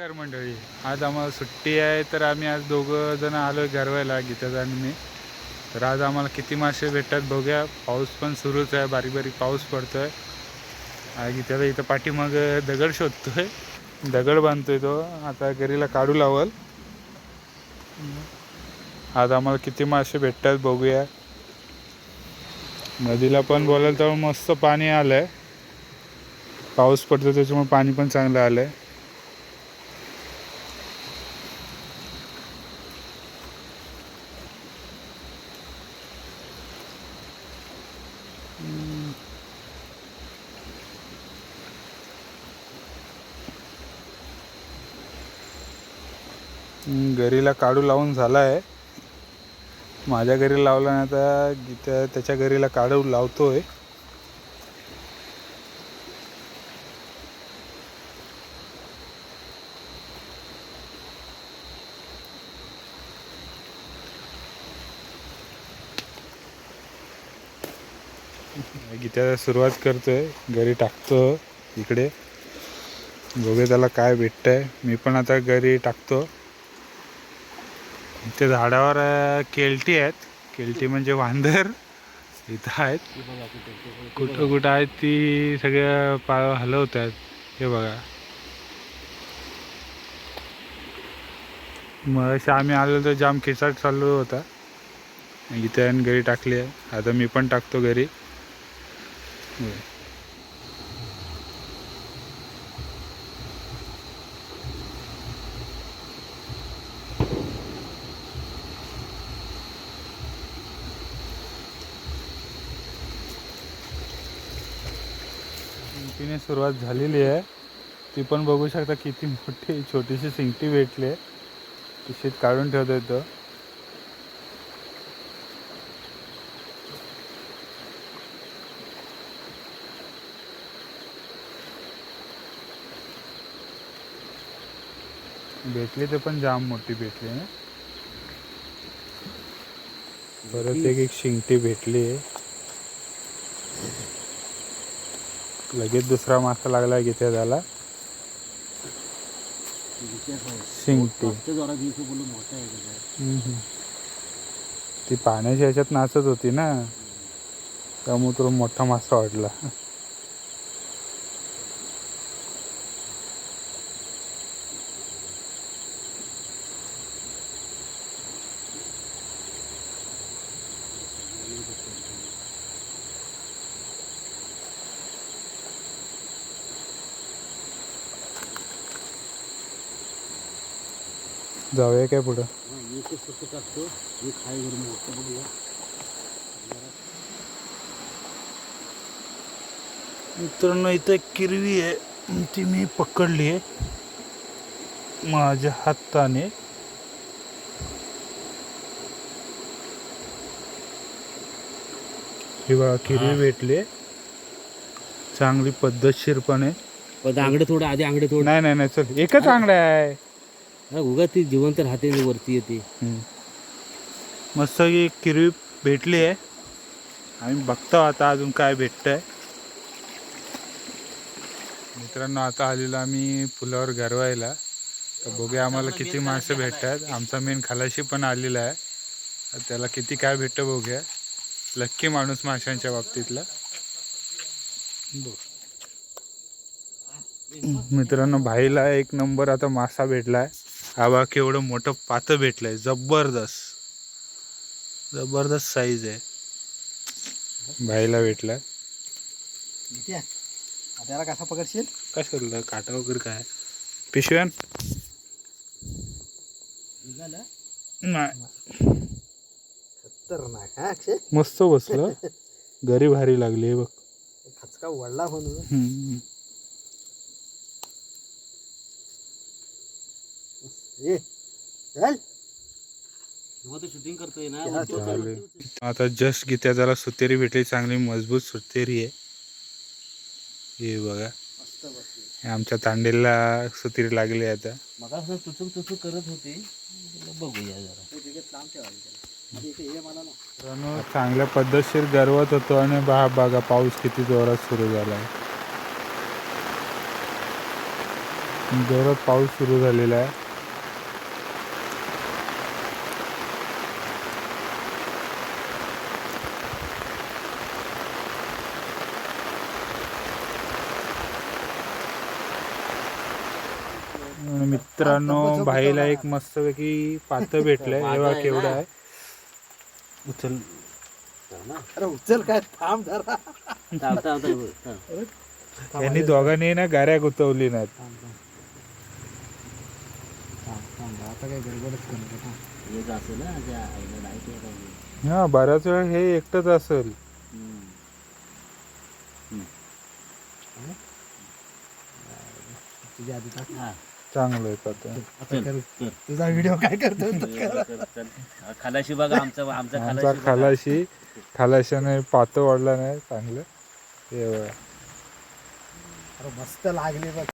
नमस्कार मंडळी, आज आम्हाला सुट्टी आहे तर आम्ही आज दोघं जण आलोय गरवायला, गीताचा आणि मी. तर आज आम्हाला किती मासे भेटतात बघूया. पाऊस पण सुरूच आहे, बारीक बारीक पाऊस पडतोय. गीताला इथं पाठीमाग दगड शोधतोय, दगड बांधतोय तो. आता गरीला काढू लावल. आज आम्हाला किती मासे भेटतात बघूया. नदीला पण बोलाल तर मस्त पाणी आलंय, पाऊस पडतो त्याच्यामुळे पाणी पण चांगलं आलंय. गरीला काढू लावून झाला आहे. माझ्या घरी लावला नाही तर गीता त्याच्या घरीला काढू लावतोय. गीता सुरुवात करतोय, घरी टाकतो इकडे. बघूया त्याला काय भेटतंय. मी पण आता घरी टाकतो. इथे झाडावर केलटी आहेत, केलटी म्हणजे वांदर इथं आहेत. कुठं कुठं आहेत ती सगळ्या पाय हलवत आहेत. हे बघा, मग आम्ही आलो तर जाम खिसाट चालू होता. इथे घरी टाकली आहे. आता मी पण टाकतो घरी. तिने सुरुवात झालेली आहे. ती पण बघू शकता किती मोठी छोटीशी सिंगटी भेटली आहे. पिशवीत काढून ठेवता येतं. भेटली ते पण जाम मोठी भेटली ना. परत एक शिंगटी भेटली आहे. लगेच दुसरा मासा लागला घेते त्याला. शिंगटी ती पाण्याच्या ह्याच्यात नाचत होती ना, त्यामुळे तुला मोठा मासा वाटला. जाऊया काय पुढं. मित्रांनो, इथं एक किरवी आहे, ती मी पकडली आहे माझ्या हाताने. ही बघा किरवी भेटली चांगली पद्धतशीरपणे. आंगडे थोडं आधी आंगडे थोडं. नाही नाही नाही, चल एकच आंगडा आहे. उगा ती जिवंत राहते वरती येते. मस्त ही किरवी भेटली आहे. आम्ही बघतो आता अजून काय भेटतंय. मित्रांनो, आता आलेलो आम्ही पुलावर गरवायला. तर बघूया आम्हाला किती मासे भेटतात. आमचा मेन खलाशी पण आलेला आहे, तर त्याला किती काय भेटतं बघूया. लक्की माणूस माशांच्या बाबतीतला. मित्रांनो, भाईला एक नंबर आता मासा भेटलाय. हा बघा केवढं मोठं पातं भेटलंय. जबरदस्त जबरदस्त साईज आहे. भाईला भेटलाय. त्याला कसा पकडशील? काय करलं काटा वगैरे काय पिशव्यान नाही. खतरनाक हा अक्षय. मस्त बसलं. घरी भारी लागली बघ. खचका वडला म्हणून. शूटिंग करतोय ना. आता जस्ट गीत्या जरा सुतेरी भेटली, चांगली मजबूत सुतेरी आहे. हे बघा, आमच्या तांडेला सुतेरी लागली आता. मग तुचूक करत होते, बघूया जरा. चांगल्या पद्धतशीर गरवत होतो आणि बघा पाऊस किती जोरात सुरू झाला आहे. जोरात पाऊस सुरू झालेला आहे. आणि मित्रांनो भाईला एक मस्तपैकी पातं भेटलंय. हे बघा केवढं आहे. उचल अरे उचल काय थांब जरा. यांनी दोघांनी ना गाऱ्या गुतवली नाहीत. आता काय गडबडच करू एक असेल ना त्या आईला लाईट आहे. हा बऱ्याच वेळा हे एकटंच असेल. तुझ्या आधी टाक. चांगलं आहे पातं. आता कर. तुझा व्हिडिओ काय करतो खालाशी बघा आमचा आमचा खालाशाने पातं वाढला नाही चांगलं. हे बघा. अरे मस्त लागले बघ.